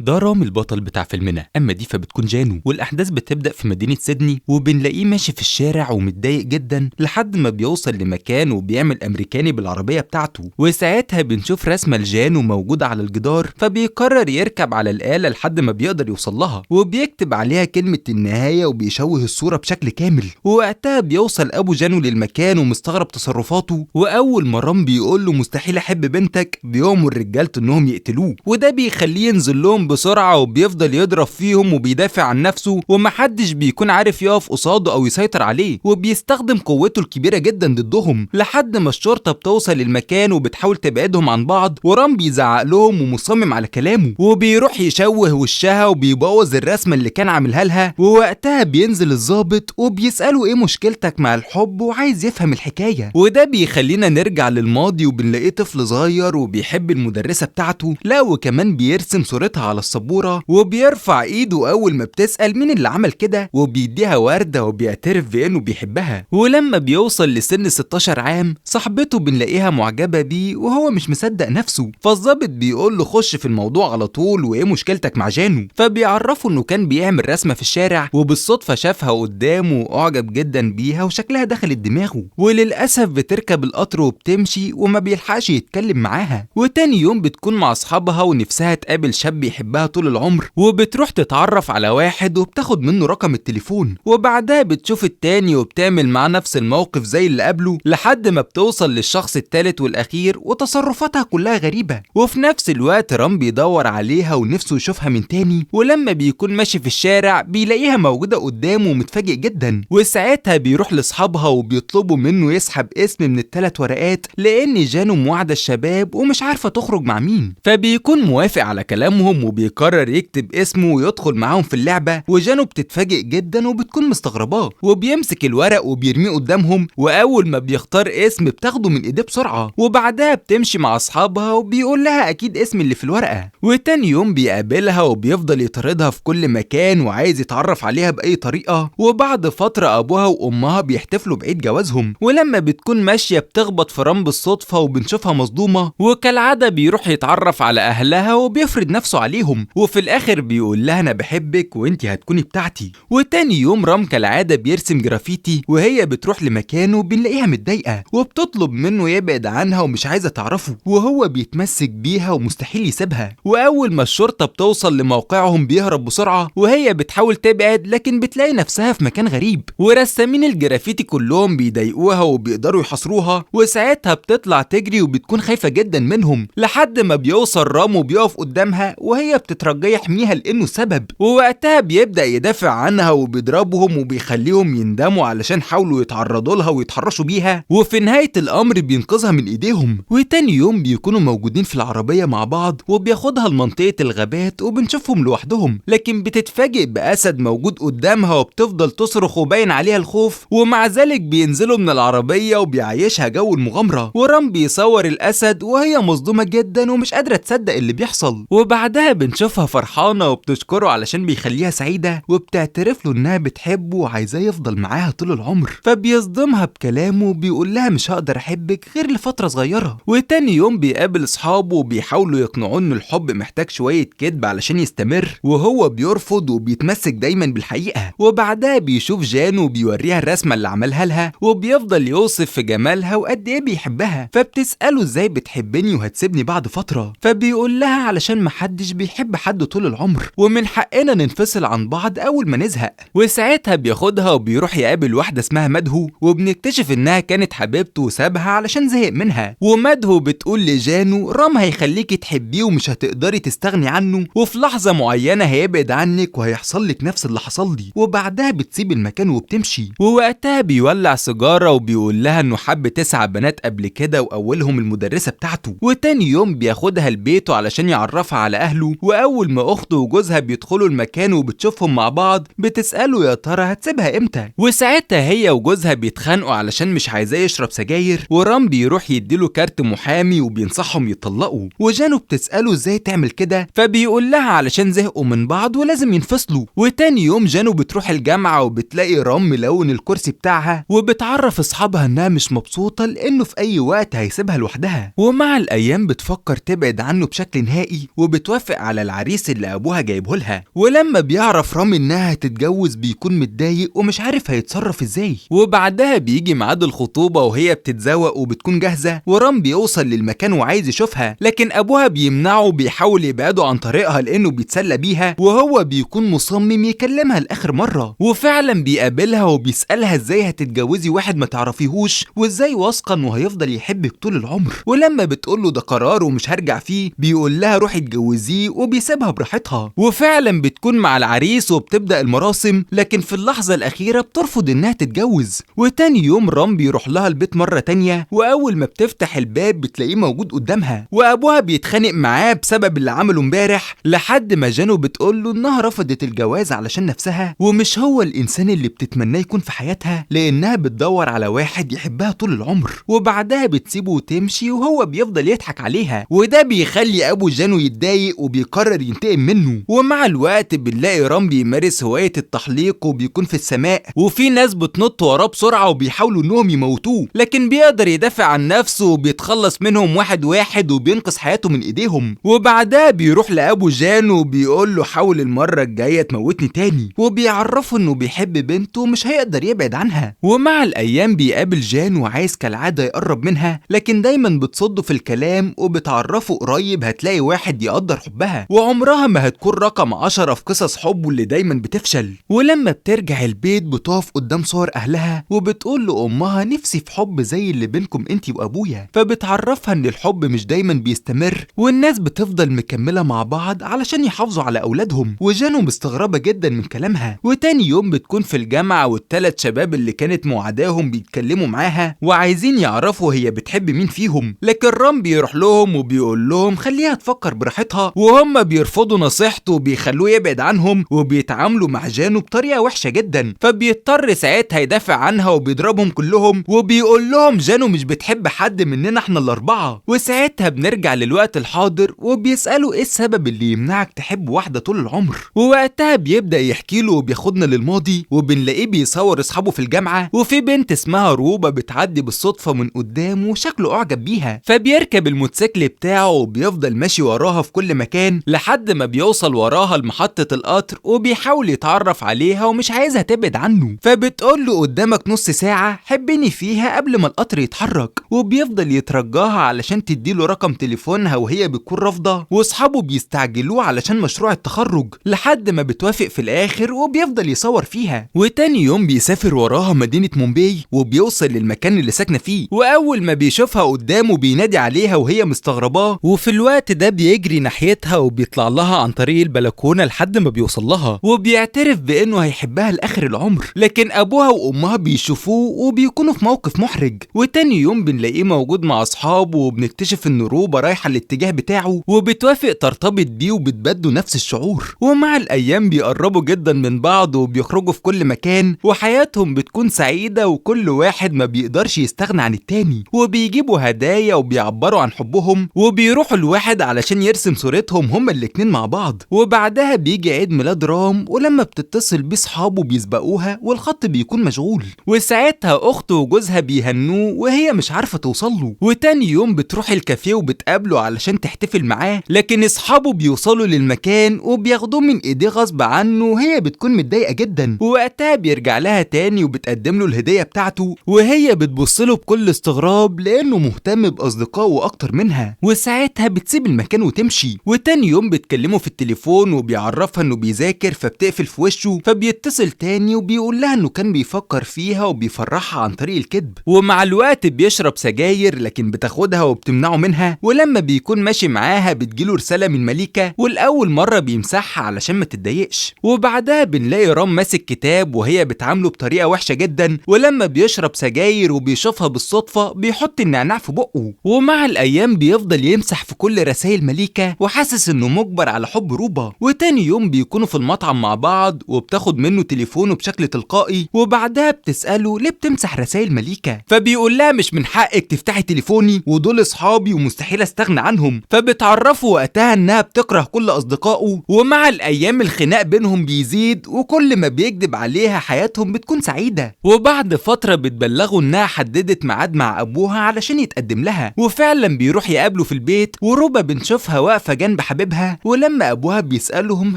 ده رامي البطل بتاع فيلمنا، اما دي فبتكون جانو، والاحداث بتبدا في مدينه سيدني وبنلاقيه ماشي في الشارع ومتضايق جدا لحد ما بيوصل لمكان وبيعمل امريكاني بالعربيه بتاعته، وساعتها بنشوف رسمه لجانو موجوده على الجدار، فبيقرر يركب على الاله لحد ما بيقدر يوصل لها وبيكتب عليها كلمه النهايه وبيشوه الصوره بشكل كامل. ووقتها بيوصل ابو جانو للمكان ومستغرب تصرفاته، واول ما رام بيقول له مستحيل احب بنتك بيأمر رجالته انهم يقتلوه، وده بيخليه ينزل لهم بسرعه وبيفضل يضرب فيهم وبيدافع عن نفسه ومحدش بيكون عارف يقف قصاده او يسيطر عليه، وبيستخدم قوته الكبيره جدا ضدهم لحد ما الشرطه بتوصل للمكان وبتحاول تبعدهم عن بعض، ورام بيزعق لهم ومصمم على كلامه وبيروح يشوه وشها وبيبوظ الرسمه اللي كان عاملها لها. ووقتها بينزل الضابط وبيساله ايه مشكلتك مع الحب وعايز يفهم الحكايه، وده بيخلينا نرجع للماضي وبنلاقيه طفل صغير وبيحب المدرسه بتاعته، لا وكمان بيرسم صورتها على السبوره وبيرفع ايده اول ما بتسال مين اللي عمل كده وبيديها ورده وبيعترف بانه بيحبها. ولما بيوصل لسن 16 عام صاحبته بنلاقيها معجبه بيه وهو مش مصدق نفسه، فالظابط بيقول له خش في الموضوع على طول وايه مشكلتك مع جانو، فبيعرفه انه كان بيعمل رسمه في الشارع وبالصدفه شافها قدامه واعجب جدا بيها وشكلها دخلت دماغه، وللاسف بتركب القطر وبتمشي وما بيلحقش يتكلم معاها. وتاني يوم بتكون مع اصحابها ونفسها تقابل شاب يحبها طول العمر، وبتروح تتعرف على واحد وبتاخد منه رقم التليفون، وبعدها بتشوف التاني وبتعمل معاه نفس الموقف زي اللي قبله لحد ما بتوصل للشخص التالت والاخير وتصرفاتها كلها غريبه. وفي نفس الوقت رام بيدور عليها ونفسه يشوفها من تاني، ولما بيكون ماشي في الشارع بيلاقيها موجوده قدامه ومتفاجئ جدا، وساعتها بيروح لاصحابها وبيطلبوا منه يسحب اسم من الثلاث ورقات لان جانو موعده الشباب ومش عارفه تخرج مع مين، فبيكون موافق على كلامهم وبيقرر يكتب اسمه ويدخل معاهم في اللعبه. وجانو بتتفاجئ جدا وبتكون مستغرباه وبيمسك الورق وبيرميه قدامهم، واول ما بيختار اسم بتاخده من ايديه بسرعه، وبعدها بتمشي مع اصحابها وبيقول لها اكيد اسم اللي في الورقه. وتاني يوم بيقابلها وبيفضل يطاردها في كل مكان وعايز يتعرف عليها باي طريقه، وبعد فتره ابوها وامها بيحتفلوا بعيد جوازهم، ولما بتكون ماشيه بتخبط في رام بالصدفه وبنشوفها مصدومه، وكالعاده بيروح يتعرف على اهلها وبيفرض نفسه عليهم، وفي الاخر بيقول لها انا بحبك وانتي هتكوني بتاعتي. وتاني يوم رام كالعاده بيرسم جرافيتي وهي بتروح لمكانه بنلاقيها متضايقه وبتطلب منه يبعد عنها ومش عايزه تعرفه، وهو بيتمسك بيها ومستحيل يسيبها. واول ما الشرطه بتوصل لموقعهم بيهرب بسرعه وهي بتحاول تبعد لكن بتلاقي نفسها في مكان غريب، ورسامين الجرافيتي كلهم بيضايقوها وبيقدروا يحاصروها، وساعتها بتطلع تجري وبتكون خايفه جدا منهم لحد ما بيوصل رام وبيقف قدامها وهي بتترجى يحميها لانه السبب، ووقتها بيبدا يدافع عنها وبيضربهم وبيخليهم يندموا علشان حاولوا يتعرضوا لها ويتحرشوا بيها، وفي نهايه الامر بينقذها من ايديهم. وتاني يوم بيكونوا موجودين في العربيه مع بعض وبياخدها لمنطقه الغابات وبنشوفهم لوحدهم، لكن بتتفاجئ باسد موجود قدامها وبتفضل تصرخ وباين عليها الخوف، ومع ذلك بينزلوا من العربيه وبيعيشها جو المغامره، ورام بيصور الاسد وهي مصدومه جدا ومش قادره تصدق اللي بيحصل، وبعدها بنشوفها فرحانه وبتشكره علشان بيخليها سعيده وبتعترف له انها بتحبه وعايزاه يفضل معاها طول العمر، فبيصدمها بكلامه وبيقول لها مش هقدر احبك غير لفتره صغيره. وتاني يوم بيقابل اصحابه وبيحاولوا يقنعوه ان الحب محتاج شويه كدب علشان يستمر، وهو بيرفض وبيتمسك دايما بالحقيقه. وبعدها بيشوف جانو وبيوريها الرسمه اللي عملها لها وبيفضل يوصف في جمالها وقد ايه بيحبها، فبتساله ازاي بتحبني وهتسيبني بعد فتره، فبيقول لها علشان محدش بيحب حد طول العمر ومن حقنا ننفصل عن بعض اول ما نزهق. وساعتها بياخدها وبيروح يقابل واحده اسمها مدهو وبنكتشف انها كانت حبيبته وسابها علشان زهق منها، ومدهو بتقول لجانو رام هيخليكي تحبيه ومش هتقدري تستغني عنه، وفي لحظه معينه هيبعد عنك وهيحصل لك نفس اللي حصل لي، وبعدها بتسيب المكان وبتمشي. ووقتها بيولع سيجاره وبيقول لها انه حب 9 بنات قبل كده واولهم المدرسه بتاعته، وتاني يوم بياخدها لبيته علشان يعرفها على اهله، واول ما اخته وجوزها بيدخلوا المكان وبتشوفهم مع بعض بتساله يا ترى هتسيبها امتى، وساعتها هي وجوزها بيتخانقوا علشان مش عايزاه يشرب سجاير، ورام بيروح يديله كارت محامي وبينصحهم يطلقوا، وجانو بتساله ازاي تعمل كده، فبيقول لها علشان زهقوا من بعض ولازم ينفصلوا. وتاني يوم جانو بتروح الجامعه وبتلاقي رام ملون الكرسي بتاعها وبتعرف اصحابها انها مش مبسوطه لانه في اي وقت هيسيبها لوحدها، ومع الايام بتفكر تبعد عنه بشكل نهائي وبتوافق على على العريس اللي ابوها جايبه لها. ولما بيعرف رام انها هتتجوز بيكون متضايق ومش عارف هيتصرف ازاي. وبعدها بيجي ميعاد الخطوبه وهي بتتزوق وبتكون جاهزه، ورام بيوصل للمكان وعايز يشوفها، لكن ابوها بيمنعه وبيحاول يبعده عن طريقها لانه بيتسلى بيها، وهو بيكون مصمم يكلمها لاخر مره. وفعلا بيقابلها وبيسالها ازاي هتتجوزي واحد ما تعرفيهوش، وازاي واثقه انه هيفضل يحبك طول العمر. ولما بتقوله ده قرار ومش هرجع فيه، بيقول لها روحي اتجوزيه وبيسيبها براحتها. وفعلا بتكون مع العريس وبتبدا المراسم، لكن في اللحظه الاخيره بترفض انها تتجوز. وتاني يوم رام بيروح لها البيت مره تانيه، واول ما بتفتح الباب بتلاقيه موجود قدامها، وابوها بيتخانق معاه بسبب اللي عمله امبارح، لحد ما جانو بتقوله انها رفضت الجواز علشان نفسها، ومش هو الانسان اللي بتتمناه يكون في حياتها، لانها بتدور على واحد يحبها طول العمر. وبعدها بتسيبه وتمشي وهو بيفضل يضحك عليها، وده بيخلي ابو جانو يتضايق وبيقرر ينتقم منه. ومع الوقت بنلاقي رام بيمارس هواية التحليق وبيكون في السماء، وفي ناس بتنط وراه بسرعة وبيحاولوا انهم يموتوه، لكن بيقدر يدافع عن نفسه وبيتخلص منهم واحد واحد وبينقذ حياته من ايديهم. وبعدها بيروح لابو جانو وبيقول له حاول المرة الجاية تموتني تاني، وبيعرفه انه بيحب بنته ومش هيقدر يبعد عنها. ومع الايام بيقابل جان وعايز كالعادة يقرب منها، لكن دايما بتصده في الكلام وبتعرفه قريب هتلاقي واحد يقدر حبها، وعمرها ما هتكون رقم 10 في قصص حبه اللي دايما بتفشل. ولما بترجع البيت بتقف قدام صور اهلها وبتقول لامها نفسي في حب زي اللي بينكم انتي وابويا، فبتعرفها ان الحب مش دايما بيستمر، والناس بتفضل مكملة مع بعض علشان يحافظوا على اولادهم. وجانو مستغربة جدا من كلامها. وتاني يوم بتكون في الجامعة والثلاث شباب اللي كانت معاداهم بيتكلموا معاها وعايزين يعرفوا هي بتحب مين فيهم، لكن رام بيروح لهم وبيقول لهم خليها تفكر براحتها، وهم بيرفضوا نصيحته وبيخلوه يبعد عنهم، وبيتعاملوا مع جانو بطريقة وحشة جدا، فبيضطر ساعتها يدافع عنها وبيضربهم كلهم، وبيقول لهم جانو مش بتحب حد مننا احنا الاربعة. وساعتها بنرجع للوقت الحاضر وبيسألوا ايه السبب اللي يمنعك تحب واحدة طول العمر، ووقتها بيبدأ يحكي له وبياخدنا للماضي، وبنلاقيه بيصور اصحابه في الجامعة، وفي بنت اسمها روبا بتعدي بالصدفة من قدامه وشكله اعجب بيها، فبيركب الموتوسيكل بتاعه وبيفضل ماشي وراها في كل مكان لحد ما بيوصل وراها لمحطة القطر، وبيحاول يتعرف عليها ومش عايزها تبعد عنه، فبتقول له قدامك نص ساعة حبني فيها قبل ما القطر يتحرك، وبيفضل يترجاها علشان تديله رقم تليفونها وهي بتكون رافضة، واصحابه بيستعجلوه علشان مشروع التخرج، لحد ما بتوافق في الاخر وبيفضل يصور فيها. وتاني يوم بيسافر وراها مدينة مومباي وبيوصل للمكان اللي ساكنة فيه، واول ما بيشوفها قدامه بينادي عليها وهي مستغرباه، وفي الوقت ده بيجري ناحيتها وبيطلع لها عن طريق البلكونة لحد ما بيوصل لها، وبيعترف بانه هيحبها لاخر العمر، لكن ابوها وامها بيشوفوه وبيكونوا في موقف محرج. وتاني يوم بنلاقيه موجود مع اصحابه وبنكتشف ان روبا رايحة الاتجاه بتاعه وبتوافق ترتبط بيه وبتبادلوا نفس الشعور. ومع الايام بيقربوا جدا من بعض وبيخرجوا في كل مكان وحياتهم بتكون سعيدة، وكل واحد ما بيقدرش يستغنى عن التاني، وبيجيبوا هدايا وبيعبروا عن حبهم، وبيروحوا الواحد علشان يرسم صورتهم هما الاتنين مع بعض. وبعدها بيجي عيد ميلاد رام، ولما بتتصل بيه صحابه بيسبقوها والخط بيكون مشغول، وساعتها اخته وجوزها بيهنوه وهي مش عارفة توصله. وتاني يوم بتروح الكافيه وبتقابله علشان تحتفل معاه، لكن اصحابه بيوصلوا للمكان وبياخدوه من ايديه غصب عنه وهي بتكون متضايقة جدا. ووقتها بيرجع لها تاني وبتقدم له الهدية بتاعته، وهي بتبصله بكل استغراب لانه مهتم باصدقائه اكتر منها، وساعتها بتسيب المكان وتمشي. وتاني يوم بتكلمه في التليفون وبيعرفها انه بيذاكر، فبتقفل في وشه، فبيتصل تاني وبيقول لها انه كان بيفكر فيها وبيفرحها عن طريق الكذب. ومع الوقت بيشرب سجاير لكن بتاخدها وبتمنعه منها، ولما بيكون ماشي معاها بتجيله رسالة من مليكة، والأول مرة بيمسحها علشان ما تتضايقش. وبعدها بنلاقي رام ماسك كتاب وهي بتعامله بطريقة وحشة جدا، ولما بيشرب سجاير وبيشوفها بالصدفة بيحط النعناع في بقه. ومع الأيام بيفضل يمسح في كل رسائل مليكة وحاسس انه مجبر على حب روبا. وتاني يوم بيكونوا في المطعم مع بعض وبتاخد منه تليفونه بشكل تلقائي، وبعدها بتسأله ليه بتمسح رسائل مليكة، فبيقول لها مش من حقك تفتحي تليفوني ودول اصحابي ومستحيل استغنى عنهم، فبتعرفه وقتها انها بتكره كل اصدقائه. ومع الايام الخناق بينهم بيزيد، وكل ما بيكذب عليها حياتهم بتكون سعيدة. وبعد فترة بتبلغه انها حددت ميعاد مع ابوها علشان يتقدم لها، وفعلا بيروح يقابله في البيت، وروبا بنشوفها واقفة جنب حبيبها حبيبها، ولما ابوها بيسألهم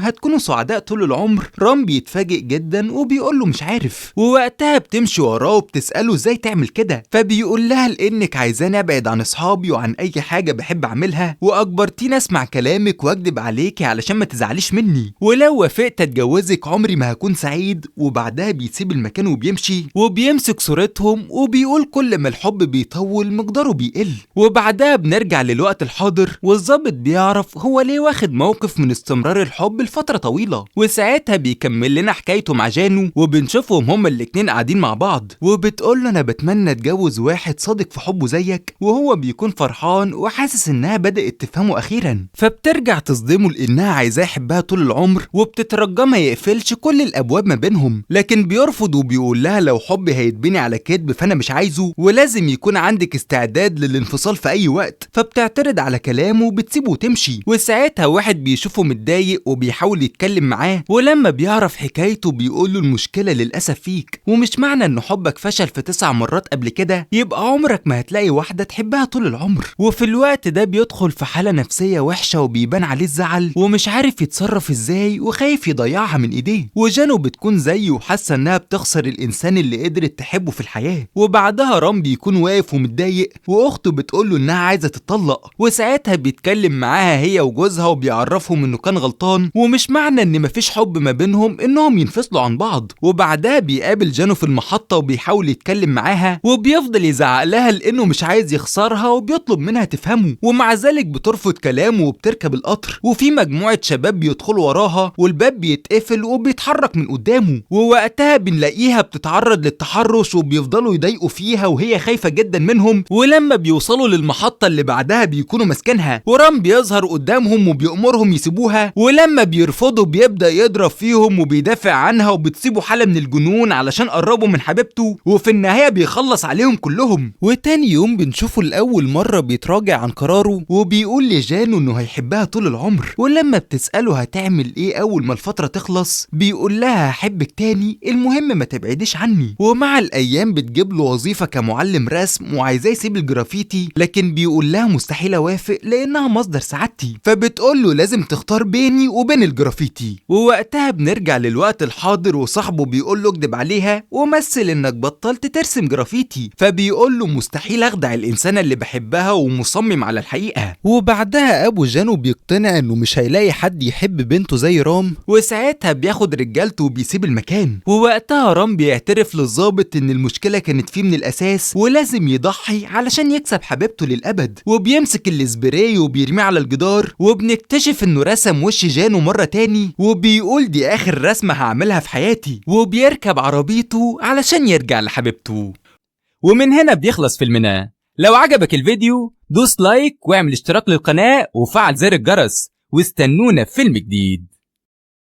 هتكونوا سعداء طول العمر، رام بيتفاجئ جدا وبيقول له مش عارف. ووقتها بتمشي وراه وبتسأله ازاي تعمل كده، فبيقول لها لانك عايزاني ابعد عن اصحابي وعن اي حاجة بحب اعملها، واجبرتيني اسمع كلامك واكدب عليكي علشان ما تزعليش مني، ولو وافقت اتجوزك عمري ما هكون سعيد. وبعدها بيسيب المكان وبيمشي وبيمسك صورتهم وبيقول كل ما الحب بيطول مقداره بيقل. وبعدها بنرجع للوقت الحاضر، والظابط بيعرف هو ليه واخد موقف من استمرار الحب لفترة طويلة، وساعتها بيكمل لنا حكايته مع جانو، وبنشوفهم هما الاتنين قاعدين مع بعض، وبتقول له انا بتمنى اتجوز واحد صادق في حبه زيك، وهو بيكون فرحان وحاسس انها بدأت تفهمه اخيرا. فبترجع تصدمه لانها عايزاه يحبها طول العمر، وبتترجى ما يقفلش كل الابواب ما بينهم، لكن بيرفض وبيقول لها لو حبي هيتبني على كذب فانا مش عايزه، ولازم يكون عندك استعداد للانفصال في اي وقت. فبتعترض على كلامه وبتسيبه وتمشي. وساعتها واحد بيشوفه متضايق وبيحاول يتكلم معاه، ولما بيعرف حكايته بيقول له المشكله للاسف فيك، ومش معنى ان حبك فشل في 9 مرات قبل كده يبقى عمرك ما هتلاقي واحده تحبها طول العمر. وفي الوقت ده بيدخل في حاله نفسيه وحشه وبيبان عليه الزعل، ومش عارف يتصرف ازاي وخايف يضيعها من ايديه. وجانو بتكون زيه وحاسه انها بتخسر الانسان اللي قدرت تحبه في الحياه. وبعدها رام بيكون واقف ومتضايق، واخته بتقول له انها عايزه تتطلق، وساعتها بيتكلم معاها هي وجوزها وبيعرفهم انه كان غلطان، ومش معنى ان مفيش حب ما بينهم انهم ينفصلوا عن بعض. وبعدها بيقابل جانو في المحطه وبيحاول يتكلم معاها، وبيفضل يزعق لها لانه مش عايز يخسرها وبيطلب منها تفهمه، ومع ذلك بترفض كلامه وبتركب القطر. وفي مجموعه شباب بيدخلوا وراها والباب بيتقفل وبيتحرك من قدامه، ووقتها بنلاقيها بتتعرض للتحرش وبيفضلوا يضايقوا فيها وهي خايفه جدا منهم. ولما بيوصلوا للمحطه اللي بعدها بيكونوا ماسكينها، ورام بيظهر قدامهم وبيأمرهم يسيبوها، ولما بيرفضوا بيبدأ يضرب فيهم وبيدافع عنها، وبتسيبه حالة من الجنون علشان قربوا من حبيبته، وفي النهاية بيخلص عليهم كلهم. وتاني يوم بنشوفه لأول مرة بيتراجع عن قراره وبيقول لجانو انه هيحبها طول العمر، ولما بتسأله هتعمل ايه اول ما الفترة تخلص بيقول لها هحبك تاني، المهم ما تبعديش عني. ومع الايام بتجيب له وظيفة كمعلم رسم وعايزاه يسيب الجرافيتي، لكن بيقول لها مستحيل اوافق لانها مصدر سعادتي، فبتقول له لازم تختار بيني وبين الجرافيتي. ووقتها بنرجع للوقت الحاضر، وصاحبه بيقول له اكدب عليها ومثل انك بطلت ترسم جرافيتي، فبيقول له مستحيل اخدع الانسانه اللي بحبها ومصمم على الحقيقه. وبعدها ابو جانو بيقتنع انه مش هيلاقي حد يحب بنته زي رام، وساعتها بياخد رجالته وبيسيب المكان. ووقتها رام بيعترف للظابط ان المشكله كانت فيه من الاساس ولازم يضحي علشان يكسب حبيبته للابد، وبيمسك السبراي وبيرميه على الجدار، وبنكتشف انه رسم وش جانو مرة تاني، وبيقول دي اخر رسمة هعملها في حياتي، وبيركب عربيته علشان يرجع لحبيبته. ومن هنا بيخلص فيلمنا. لو عجبك الفيديو دوس لايك واعمل اشتراك للقناة وفعل زر الجرس، واستنونا في فيلم جديد.